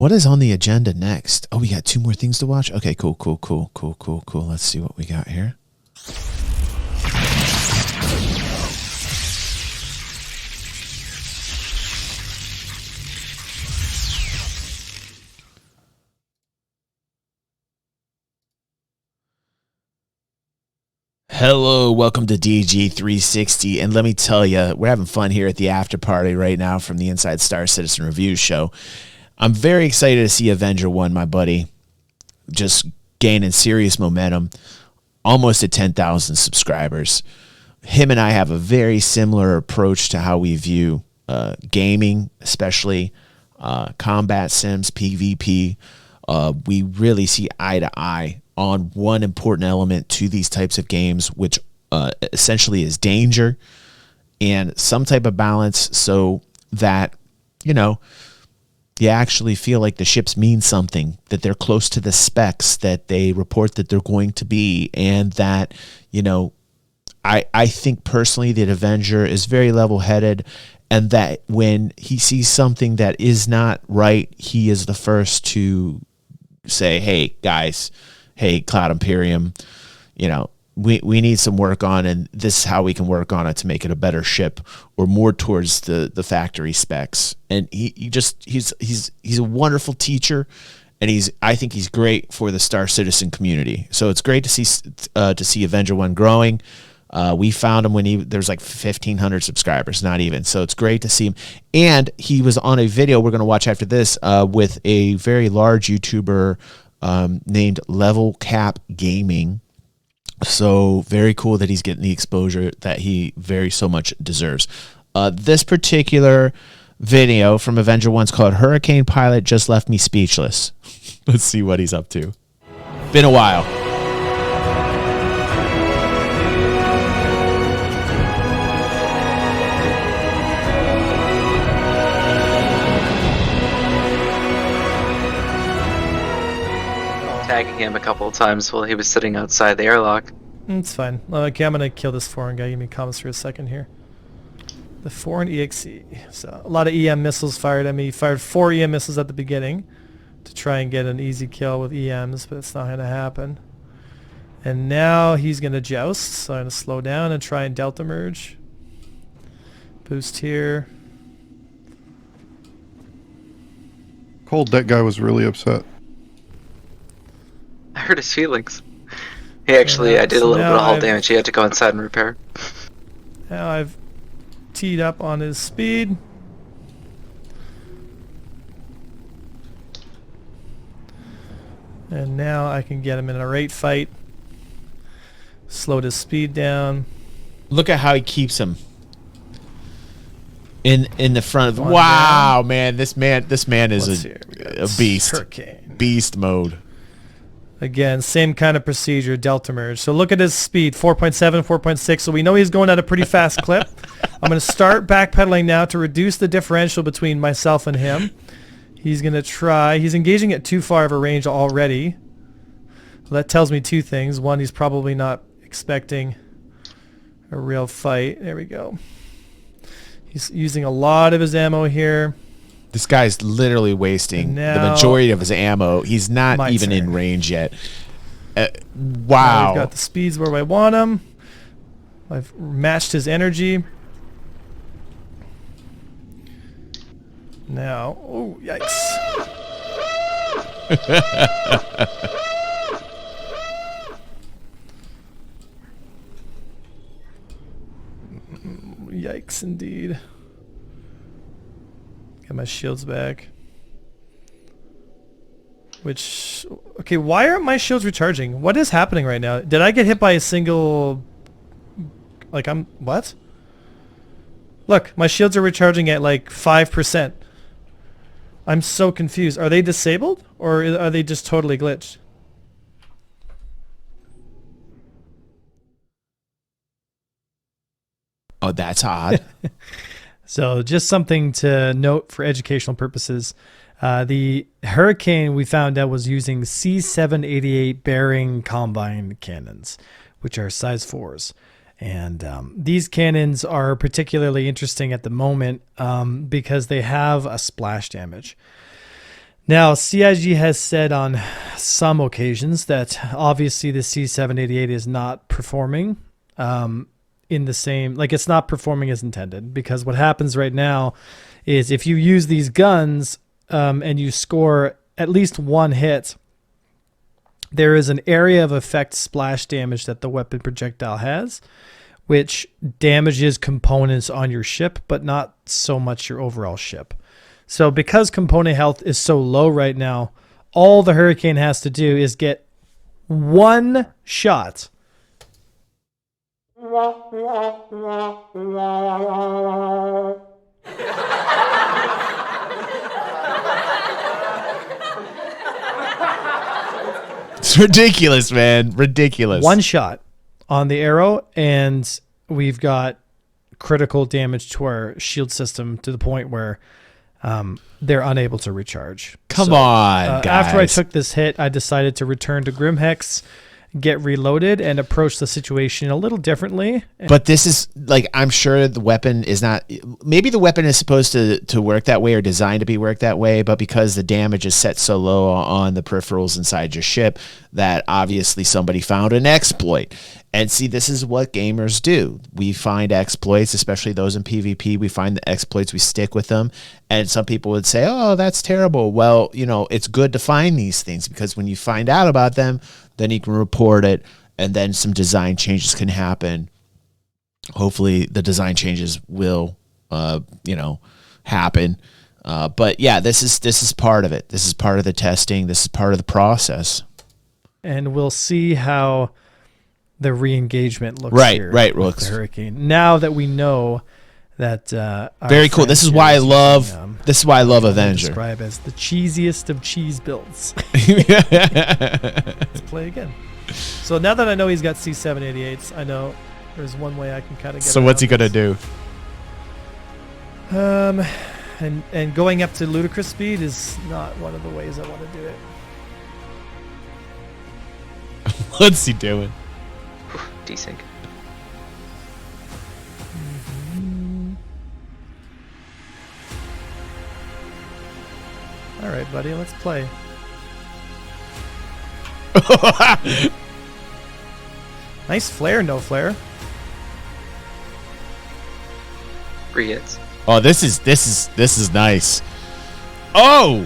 What is on the agenda next? Oh, we got 2 more things to watch? Okay, cool. Let's see what we got here. Hello, welcome to DG360, and let me tell you, we're having fun here at the after party right now from the Inside Star Citizen Review show. I'm very excited to see Avenger 1, my buddy, just gaining serious momentum, almost at 10,000 subscribers. Him and I have a very similar approach to how we view gaming, especially combat sims, PvP. We really see eye to eye on one important element to these types of games, which essentially is danger and some type of balance, so that, you know, you actually feel like the ships mean something, that they're close to the specs that they report that they're going to be, and that, you know, I think personally that Avenger is very level-headed, and that when he sees something that is not right, he is the first to say, hey, guys, hey, Cloud Imperium, you know, we need some work on, and this is how we can work on it to make it a better ship or more towards the factory specs. And he's a wonderful teacher, and I think he's great for the Star Citizen community. So it's great to see Avenger 1 growing. We found him when there's like 1,500 subscribers, not even. So it's great to see him. And he was on a video we're going to watch after this with a very large YouTuber named Level Cap Gaming. So very cool that he's getting the exposure that he very so much deserves. This particular video from Avenger 1 is called Hurricane Pilot Just Left Me Speechless. Let's see what he's up to. Been a while. Tagging him a couple of times while he was sitting outside the airlock. It's fine. Okay, I'm gonna kill this foreign guy. Give me comments for a second here. The foreign EXE. So a lot of EM missiles fired at me. Fired 4 EM missiles at the beginning to try and get an easy kill with EMs, but it's not gonna happen. And now he's gonna joust, so I'm gonna slow down and try and delta merge. Boost here. Cold, that guy was really upset. I hurt his feelings. I did a little bit of hull damage. He had to go inside and repair. Now I've teed up on his speed. And now I can get him in a rate fight. Slowed his speed down. Look at how he keeps him in the front of. Wow, down. Man, this man is a beast. Hurricane. Beast mode. Again, same kind of procedure, delta merge. So look at his speed, 4.7, 4.6. So we know he's going at a pretty fast clip. I'm going to start backpedaling now to reduce the differential between myself and him. He's going to try. He's engaging at too far of a range already. Well, that tells me 2 things. One, he's probably not expecting a real fight. There we go. He's using a lot of his ammo here. This guy's literally wasting the majority of his ammo. He's not even in range yet. Wow. I've got the speeds where I want him. I've matched his energy. Now, oh, yikes. Yikes, indeed. Get my shields back. Okay, why aren't my shields recharging? What is happening right now? Did I get hit by a single... what? Look, my shields are recharging at like 5%. I'm so confused. Are they disabled? Or are they just totally glitched? Oh, that's odd. So just something to note for educational purposes. The Hurricane we found out was using C788 bearing combine cannons, which are size 4s. And these cannons are particularly interesting at the moment because they have a splash damage. Now, CIG has said on some occasions that obviously the C788 is not performing in the same, like it's not performing as intended, because what happens right now is if you use these guns and you score at least one hit, there is an area of effect splash damage that the weapon projectile has, which damages components on your ship, but not so much your overall ship. So because component health is so low right now, all the Hurricane has to do is get one shot. It's ridiculous, man. Ridiculous. One shot on the arrow, and we've got critical damage to our shield system to the point where they're unable to recharge. Come on, guys. After I took this hit, I decided to return to Grimhex, get reloaded, and approach the situation a little differently. But this is like, I'm sure the weapon is not, maybe the weapon is supposed to work that way or designed to be worked that way, but because the damage is set so low on the peripherals inside your ship, that obviously somebody found an exploit. And see, this is what gamers do. We find exploits, especially those in PvP. We find the exploits, we stick with them. And some people would say, oh, that's terrible. Well, you know, it's good to find these things, because when you find out about them, then you can report it, and then some design changes can happen. Hopefully the design changes will, happen. But yeah, this is part of it. This is part of the testing. This is part of the process. And we'll see how the re-engagement looks here right, with the Hurricane. Now that we know that very cool. This is why I love Avenger. Describe as the cheesiest of cheese builds. Let's play again. So now that I know he's got C788s, I know there's one way I can kind of get. So what's he gonna do? And going up to ludicrous speed is not one of the ways I want to do it. What's he doing? Desync. All right, buddy, let's play. Nice flare, no flare. 3 hits. Oh, this is nice. Oh.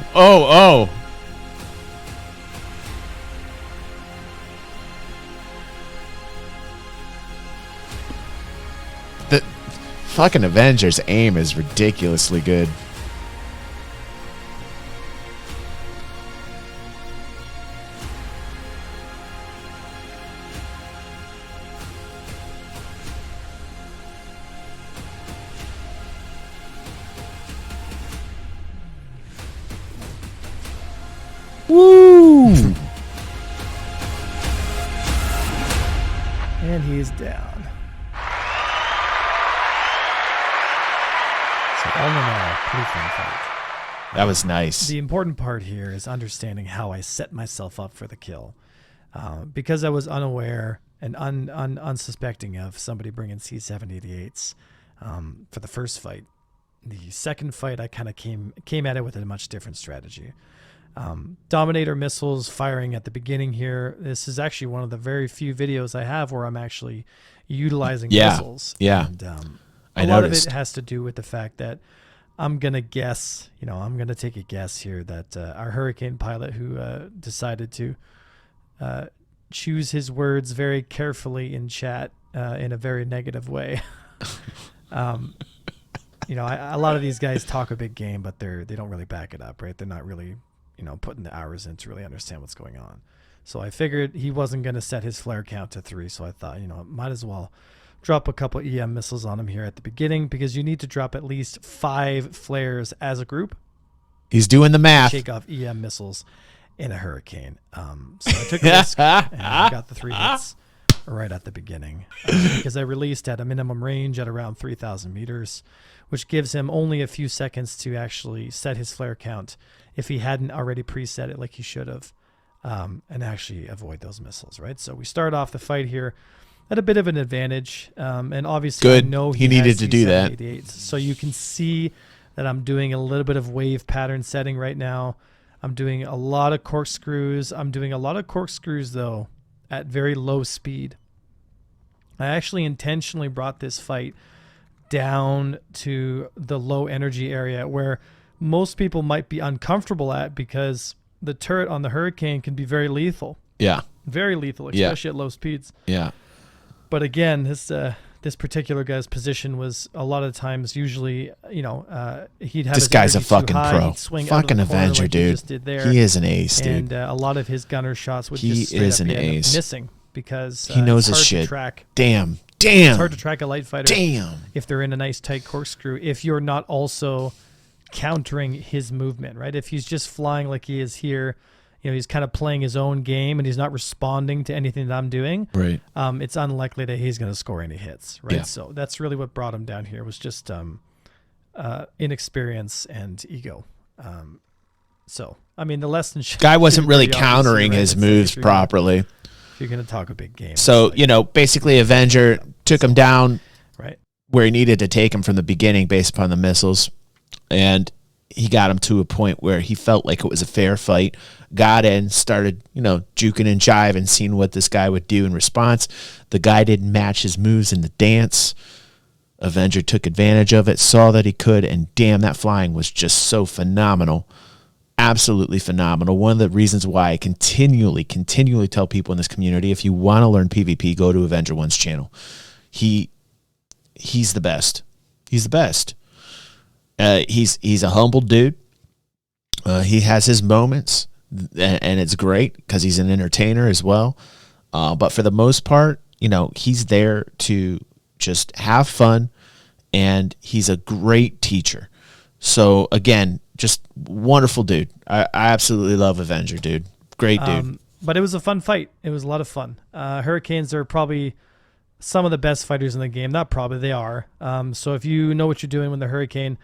The fucking Avenger's aim is ridiculously good. Woo! And he's down. So all in all, pretty fun fight. That was nice. The important part here is understanding how I set myself up for the kill. Because I was unaware and unsuspecting of somebody bringing C788s for the first fight. The second fight, I kind of came at it with a much different strategy. Dominator missiles firing at the beginning here. This is actually one of the very few videos I have where I'm actually utilizing missiles. Yeah. And, I a lot of noticed. it has to do with the fact that I'm going to guess, I'm going to take a guess here that our Hurrican Pilot, who decided to choose his words very carefully in chat in a very negative way. A lot of these guys talk a big game, but they don't really back it up, right? They're not really, putting the hours in to really understand what's going on. So I figured he wasn't going to set his flare count to 3. So I thought, might as well drop a couple EM missiles on him here at the beginning, because you need to drop at least 5 flares as a group. He's doing the math. Take off EM missiles in a Hurricane. So I took a risk and I got the 3 hits right at the beginning because I released at a minimum range at around 3,000 meters, which gives him only a few seconds to actually set his flare count if he hadn't already preset it like he should have, and actually avoid those missiles, right? So we start off the fight here at a bit of an advantage, and obviously Good. I know He needed to do that. C788s. So you can see that I'm doing a little bit of wave pattern setting right now. I'm doing a lot of corkscrews. I'm doing a lot of corkscrews, though, at very low speed. I actually intentionally brought this fight down to the low energy area where most people might be uncomfortable at, because the turret on the Hurricane can be very lethal. Yeah. Very lethal, especially at low speeds. Yeah. But again, this particular guy's position was a lot of times usually, he'd have This his guy's a energy too fucking high, pro. he'd swing out of Fucking the corner Avenger, like he dude. just did there. He is an ace, dude. And a lot of his gunner shots would He just straight is up an end up ace. missing, because He knows it's his hard shit. to track. Damn. It's hard to track a light fighter Damn. if they're in a nice tight corkscrew, if you're not also countering his movement, right? If he's just flying like he is here, he's kind of playing his own game and he's not responding to anything that I'm doing. Right. It's unlikely that he's going to score any hits, right? Yeah. So that's really what brought him down here, was just inexperience and ego. So, I mean, the lesson Guy wasn't really pretty obvious countering here, right? his It's like moves if you're properly. if you're going to talk a big game. So, it's like, basically Avenger took him down right. where he needed to take him from the beginning based upon the missiles. And he got him to a point where he felt like it was a fair fight, got in, started, juking and jiving, seeing what this guy would do in response. The guy didn't match his moves in the dance. Avenger took advantage of it, saw that he could, and damn, that flying was just so phenomenal. Absolutely phenomenal. One of the reasons why I continually tell people in this community, if you want to learn PvP, go to Avenger 1's channel. He's the best. He's the best. He's a humble dude. He has his moments, and it's great because he's an entertainer as well. But for the most part, he's there to just have fun, and he's a great teacher. So again, just wonderful dude. I absolutely love Avenger, dude. Great dude. But it was a fun fight. It was a lot of fun. Hurricanes are probably some of the best fighters in the game. Not probably, they are. So if you know what you're doing with the Hurricane,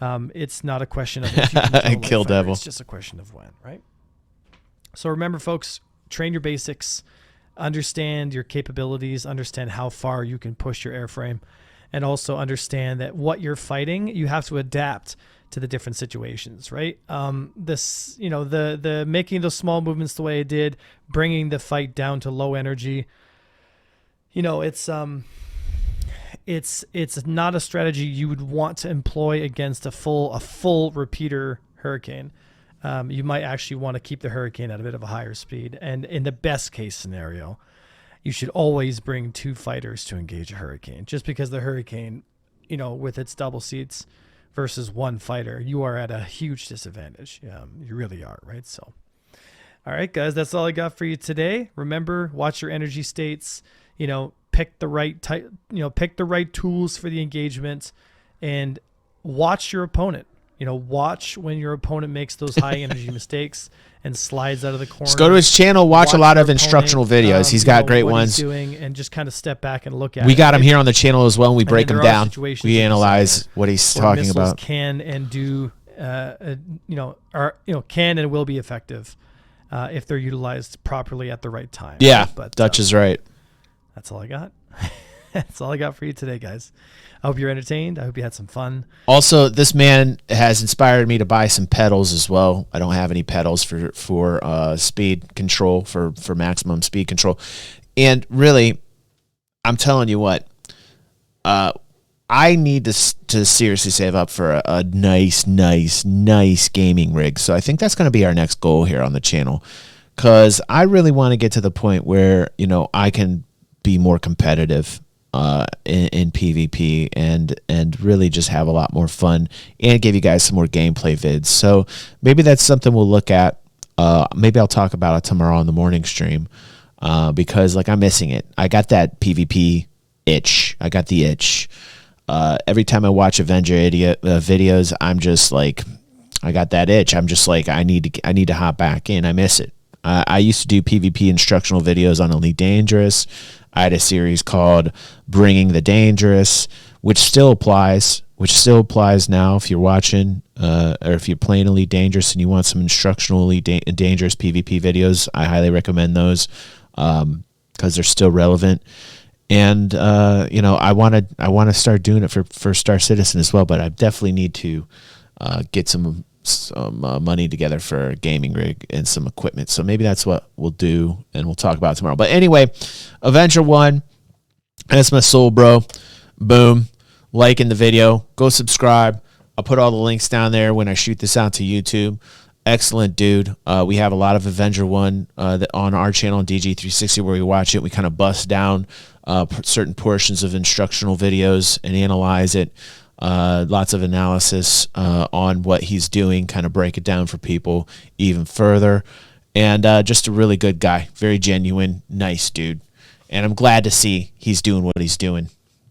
it's not a question of if you can Kill devil. It's just a question of when, right? So remember, folks, train your basics, understand your capabilities, understand how far you can push your airframe, and also understand that what you're fighting, you have to adapt to the different situations, right? The making those small movements the way it did, bringing the fight down to low energy. It's not a strategy you would want to employ against a full repeater Hurricane. You might actually want to keep the Hurricane at a bit of a higher speed. And in the best case scenario, you should always bring 2 fighters to engage a Hurricane. Just because the Hurricane, with its double seats versus 1 fighter, you are at a huge disadvantage. You really are, right? So, all right, guys, that's all I got for you today. Remember, watch your energy states. Pick the right type. Pick the right tools for the engagement, and watch your opponent. Watch when your opponent makes those high energy mistakes and slides out of the corner. Just go to his channel, watch a lot your of instructional videos. He's got great what ones. He's doing, and just kind of step back and look at it. We got him here on the channel as well, and we And break then him there are down. situations We like analyze this what he's where talking missiles about. can and do, can and will be effective if they're utilized properly at the right time. Yeah, but Dutch is right. that's all I got. That's all I got for you today, guys. I hope you're entertained. I hope you had some fun. Also, this man has inspired me to buy some pedals as well. I don't have any pedals for speed control, for maximum speed control. And really, I'm telling you what, I need to seriously save up for a nice gaming rig. So I think that's going to be our next goal here on the channel, because I really want to get to the point where, I can be more competitive in PvP and really just have a lot more fun and give you guys some more gameplay vids. So maybe that's something we'll look at. Maybe I'll talk about it tomorrow on the morning stream, because I'm missing it. I got that PvP itch. I got the itch. Every time I watch Avenger videos, I'm just like, I got that itch. I'm just like, I need to hop back in. I miss it. I used to do PvP instructional videos on Elite Dangerous. I had a series called Bringing the Dangerous, which still applies now if you're watching or if you're playing Elite Dangerous and you want some instructional Elite Dangerous PvP videos. I highly recommend those because they're still relevant. And I want to start doing it for Star Citizen as well, but I definitely need to get some money together for a gaming rig and some equipment. So maybe that's what we'll do, and we'll talk about it tomorrow. But anyway, Avenger 1, that's my soul, bro. Boom. Liking the video. Go subscribe. I'll put all the links down there when I shoot this out to YouTube. Excellent dude. We have a lot of Avenger 1 on our channel on DG360 where we watch it. We kind of bust down certain portions of instructional videos and analyze it. Lots of analysis on what he's doing, kind of break it down for people even further. And just a really good guy. Very genuine, nice dude. And I'm glad to see he's doing what he's doing.